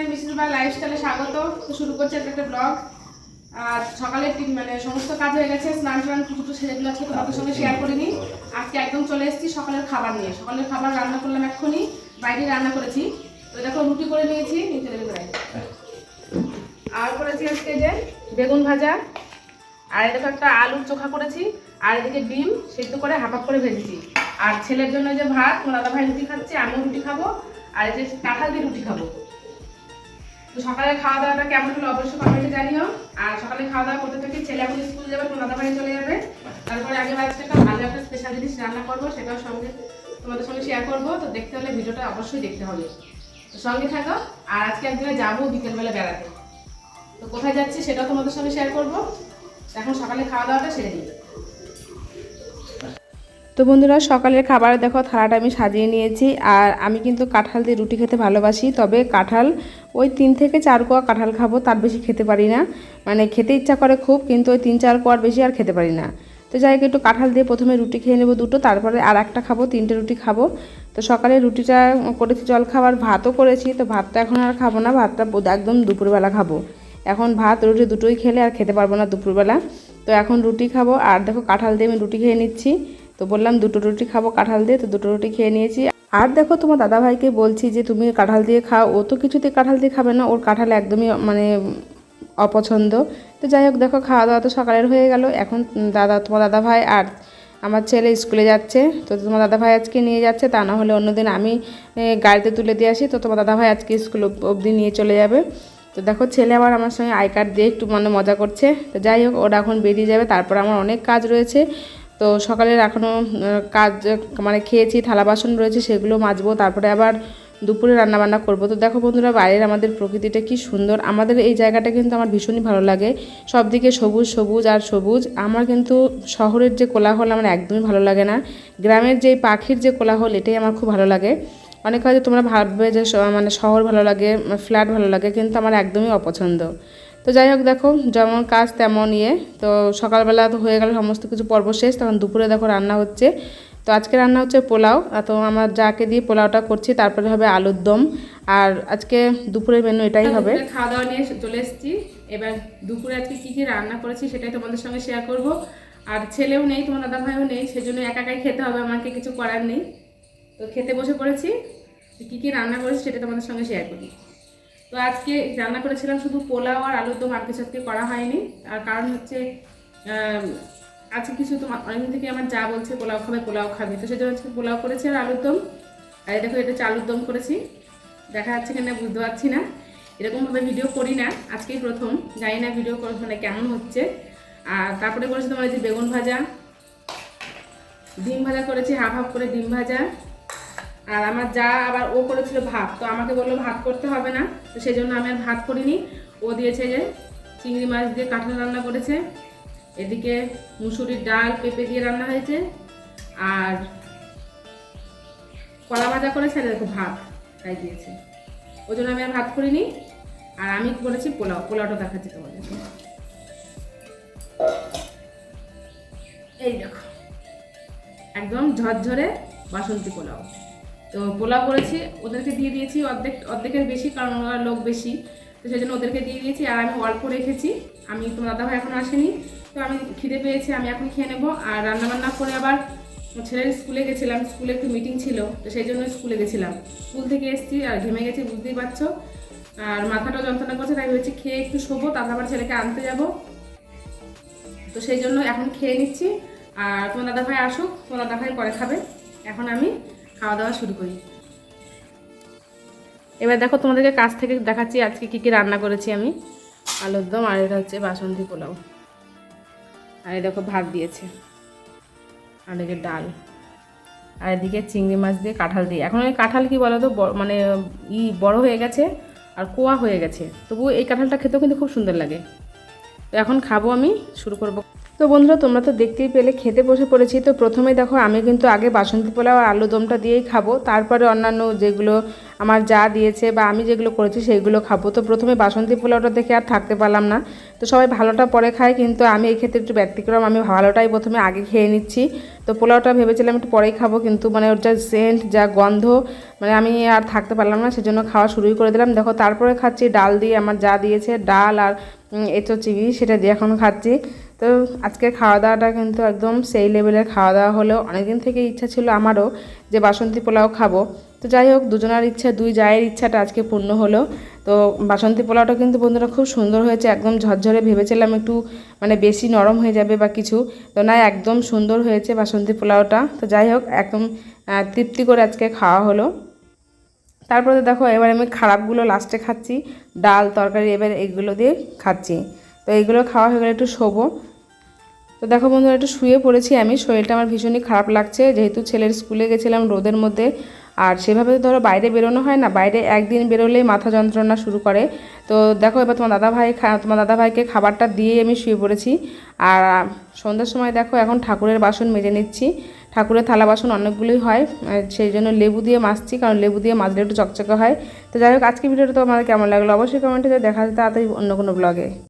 Channel Mrs বা লাইফস্টাইলে স্বাগত। তো শুরু করছি একটা ব্লগ। আর সকালে মানে সমস্ত কাজ হয়ে গেছে, স্নান টান পুজো সেগুলো আজকে তোমাদের সঙ্গে শেয়ার করিনি। আজকে একদম চলে এসেছি সকালের খাবার নিয়ে। সকালের খাবার রান্না করলাম এক্ষুনি, বাইরে রান্না করেছি। তো দেখো রুটি করে নিয়েছি, আর করেছি আজকে যে বেগুন ভাজা, আর এদিকে একটা আলুর চোখা করেছি, আর এদিকে ডিম সেদ্ধ করে হাফ হাফ করে ভেজেছি। আর ছেলের জন্য যে ভাত, দাদা ভাই রুটি খাচ্ছে, আমিও রুটি খাবো, আর এই যে কাঁঠাল দিয়ে রুটি খাবো। তো সকালে খাওয়া দাওয়াটা কেমন হলো অবশ্যই কমেন্টে জানিও। আর সকালে খাওয়া দাওয়া করতে থাকি, ছেলে এখন স্কুল যাবে, দাদা ভাই চলে যাবে। তারপরে আগে আজকে একটা ভালো একটা স্পেশাল জিনিস রান্না করবো, সেটাও সঙ্গে তোমাদের সঙ্গে শেয়ার করবো। তো দেখতে হলে ভিডিওটা অবশ্যই দেখতে হবে, তো সঙ্গে থাকো। আর আজকে একদিনে যাবো বিকেলবেলা বেড়াতে, তো কোথায় যাচ্ছি সেটাও তোমাদের সঙ্গে শেয়ার করবো। এখন সকালে খাওয়া দাওয়াটা সেরে নিই। তো বন্ধুরা, সকালের খাবার দেখো থালাটা আমি সাজিয়ে নিয়েছি। আর আমি কিন্তু কাঁঠাল দিয়ে রুটি খেতে ভালোবাসি, তবে কাঁঠাল ওই 3 থেকে 4 কোয়া কাঁঠাল খাবো, তার বেশি খেতে পারি না। মানে খেতে ইচ্ছা করে খুব, কিন্তু ওই 3-4 কোয়ার বেশি আর খেতে পারি না। তো যাই হোক, একটু কাঁঠাল দিয়ে প্রথমে রুটি খেয়ে নেবো 2টো, তারপরে আর একটা খাবো, 3টে রুটি খাবো। তো সকালে রুটিটা করেছি জল খাবার, ভাতও করেছি। তো ভাতটা এখন আর খাবো না, ভাতটা একদম দুপুরবেলা খাবো। এখন ভাত রুটি দুটোই খেলে আর খেতে পারবো না দুপুরবেলা। তো এখন রুটি খাবো। আর দেখো কাঁঠাল দিয়ে আমি রুটি খেয়ে নিচ্ছি। তো বললাম 2টো রুটি খাবো কাঁঠাল দিয়ে, তো 2টো রুটি খেয়ে নিয়েছি। আর দেখো তোমার দাদাভাইকে বলছি যে তুমি কাঁঠাল দিয়ে খাও, ও তো কিছুতেই কাঁঠাল দিয়ে খাবে না, ওর কাঁঠাল একদমই মানে অপছন্দ। তো যাই হোক, দেখো খাওয়া দাওয়া তো সকালের হয়ে গেল। এখন তোমার দাদাভাই আর আমার ছেলে স্কুলে যাচ্ছে। তো তোমার দাদাভাই আজকে নিয়ে যাচ্ছে, তা না হলে অন্যদিন আমি গাড়িতে তুলে দিয়ে আসি। তো তোমার দাদাভাই আজকে স্কুল অবধি নিয়ে চলে যাবে। তো দেখো ছেলে আবার আমার সঙ্গে আই কার্ড দিয়ে একটু মানে মজা করছে। তো যাই হোক, ওরা এখন বেরিয়ে যাবে, তারপর আমার অনেক কাজ রয়েছে। তো সকালের এখনও কাজ মানে খেয়েছি, থালা বাসন রয়েছে, সেগুলো মাজবো, তারপরে আবার দুপুরে রান্নাবান্না করব। তো দেখো বন্ধুরা, বাইরের আমাদের প্রকৃতিটা কি সুন্দর। আমাদের এই জায়গাটা কিন্তু আমার ভীষণই ভালো লাগে, সব দিকে সবুজ সবুজ আর সবুজ। আমার কিন্তু শহরের যে কোলাহল আমার একদমই ভালো লাগে না, গ্রামের যে পাখির যে কোলাহল এটাই আমার খুব ভালো লাগে। অনেক হয়তো তোমরা ভাববে যে মানে শহর ভালো লাগে, ফ্ল্যাট ভালো লাগে, কিন্তু আমার একদমই অপছন্দ। তো যাই হোক, দেখো যেমন কাজ তেমন ইয়ে। তো সকালবেলা তো হয়ে গেল সমস্ত কিছু পর্ব শেষ, তখন দুপুরে দেখো রান্না হচ্ছে। তো আজকে রান্না হচ্ছে পোলাও। তো আমার যাকে দিয়ে পোলাওটা করছি, তারপরে হবে আলুর দম। আর আজকে দুপুরের মেনু এটাই হবে। খাওয়া দাওয়া নিয়ে চলে এসেছি। এবার দুপুরে আজকে কী কী রান্না করেছি সেটাই তোমাদের সঙ্গে শেয়ার করব। আর ছেলেও নেই, তোমার দাদা ভাইও নেই, সেজন্য একাই খেতে হবে, আমাকে কিছু করার নেই। তো খেতে বসে পড়েছি, কী কী রান্না করেছি সেটা তোমাদের সঙ্গে শেয়ার করি। তো আজকে রান্না করেছিলাম শুধু পোলাও আর আলুর দম, আর কিছু আজকে করা হয়নি। আর কারণ হচ্ছে আজকে কিছু তোমার অনেকদিন থেকে আমার যা বলছে পোলাও খাবে পোলাও খাবে, তো সেজন্য আজকে পোলাও করেছি আর আলুর দম। আর দেখো এটা হচ্ছে আলুর দম করেছি, দেখা যাচ্ছে কিনা বুঝতে পারছি না, এরকমভাবে ভিডিও করি না, আজকেই প্রথম, জানি না ভিডিও মানে কেমন হচ্ছে। আর তারপরে করেছি তোমার এই যে বেগুন ভাজা, ডিম ভাজা করেছি, হাফ হাফ করে ডিম ভাজা। আর আমার যা আবার ও করেছিল ভাত, তো আমাকে বললো ভাত করতে হবে না, তো সেই জন্য আমি আর ভাত করিনি। ও দিয়েছে যে চিংড়ি মাছ দিয়ে কাঁঠাল রান্না করেছে, এদিকে মুসুরির ডাল পেঁপে দিয়ে রান্না হয়েছে, আর কলা ভাজা করেছে, আর দেখো ভাত তাই দিয়েছে, ওই জন্য আমি আর ভাত করিনি। আর আমি করেছি পোলাও, পোলাওটা দেখাচ্ছি তোমাদেরকে। এই দেখো একদম ঝরঝরে বাসন্তী পোলাও। তো পোলাও করেছি, ওদেরকে দিয়ে দিয়েছি অর্ধেকের বেশি, কারণ ওরা লোক বেশি, তো সেই জন্য ওদেরকে দিয়ে দিয়েছি। আর আমি অল্প রেখেছি, আমি তোমার দাদাভাই এখন আসেনি, তো আমি খিদে পেয়েছি, আমি এখন খেয়ে নেবো। আর রান্নাবান্না করে আবার ছেলের স্কুলে গেছিলাম, স্কুলে একটু মিটিং ছিল, তো সেই জন্য স্কুলে গেছিলাম। স্কুল থেকে এসেছি আর ঘেমে গেছি, বুঝতেই পারছো, আর মাথাটাও যন্ত্রণা করছে, তাই ভেবেছি খেয়ে একটু শোবো, তারপর আবার ছেলেকে আনতে যাব। তো সেই জন্য এখন খেয়ে নিচ্ছি। আর তোমার দাদাভাই আসুক, তোমার দাদাভাই পরে খাবে, এখন আমি খাওয়া দাওয়া শুরু করি। এবার দেখো তোমাদেরকে কাছ থেকে দেখাচ্ছি আজকে কী কী রান্না করেছি আমি। আলুর দম, আর এটা হচ্ছে বাসন্তী পোলাও, আর এই দেখো ভাত দিয়েছে, আর এদিকে ডাল, আর এদিকে চিংড়ি মাছ দিয়ে কাঁঠাল দিয়ে। এখন এই কাঁঠাল কি বলো তো, মানে বড় হয়ে গেছে আর কোয়া হয়ে গেছে, তবু এই কাঁঠালটা খেতেও কিন্তু খুব সুন্দর লাগে। তো এখন খাবো, আমি শুরু করব। তো বন্ধুরা তোমরা তো দেখতেই পেলে খেতে বসে পড়েছি। তো প্রথমে দেখো আমি কিন্তু আগে বাসন্তী পোলাও আর আলু দমটা দিয়েই খাবো, তারপরে অন্যান্য যেগুলো আমার যা দিয়েছে বা আমি যেগুলো করেছি সেইগুলো খাবো। তো প্রথমে বাসন্তী পোলাওটা দেখে আর থাকতে পারলাম না। তো সবাই ভালোটা পরে খায়, কিন্তু আমি এই ক্ষেত্রে একটু ব্যতিক্রম, আমি ভালোটাই প্রথমে আগে খেয়ে নিচ্ছি। তো পোলাওটা ভেবেছিলাম একটু পরেই খাবো, কিন্তু মানে ওর যা সেন্ট যা গন্ধ, মানে আমি আর থাকতে পারলাম না, সেজন্য খাওয়া শুরুই করে দিলাম। দেখো তারপরে খাচ্ছি ডাল দিয়ে, আমার যা দিয়েছে ডাল আর এঁচো চিংড়ি সেটা দিয়ে এখন খাচ্ছি। তো আজকে খাওয়া দাওয়াটা কিন্তু একদম সেই লেভেলের খাওয়া দাওয়া হলো। অনেকদিন থেকে ইচ্ছা ছিল আমারও যে বাসন্তী পোলাও খাবো। তো যাই হোক, দুজনের ইচ্ছা, দুই জায়ের ইচ্ছাটা আজকে পূর্ণ হলো। তো বাসন্তী পোলাওটা কিন্তু বন্ধুরা খুব সুন্দর হয়েছে, একদম ঝরঝরে। ভেবেছিলাম একটু মানে বেশি নরম হয়ে যাবে বা কিছু, তো না, একদম সুন্দর হয়েছে বাসন্তী পোলাওটা। তো যাই হোক, একদম তৃপ্তি করে আজকে খাওয়া হলো। তারপরে দেখো এবার আমি খারাপগুলো লাস্টে খাচ্ছি, ডাল তরকারি এবার এইগুলো দিয়ে খাচ্ছি। তো এইগুলো খাওয়া হয়ে গেলে একটু শোবো। তো দেখো বন্ধুরা, একটু শুয়ে পড়েছি আমি, শরীরটা আমার ভীষণই খারাপ লাগছে, যেহেতু ছেলের স্কুলে গেছিলাম রোদের মধ্যে। আর সেভাবে ধরো বাইরে বেরোনো হয় না, বাইরে একদিন বেরোলেই মাথা যন্ত্রণা শুরু করে। তো দেখো এবার তোমার দাদাভাইকে খাবারটা দিয়ে আমি শুয়ে পড়েছি। আর সন্ধ্যার সময় দেখো এখন ঠাকুরের বাসন মেজে নিচ্ছি। ঠাকুরের থালা বাসন অনেকগুলোই হয়, সেই জন্য লেবু দিয়ে মাজছি, কারণ লেবু দিয়ে মাজলে একটু চকচকে হয়। তো যাই হোক, আজকে ভিডিওটা তোমাদের কেমন লাগলো অবশ্যই কমেন্টে দেখা যায়, তাড়াতাড়ি অন্য কোনো ব্লগে।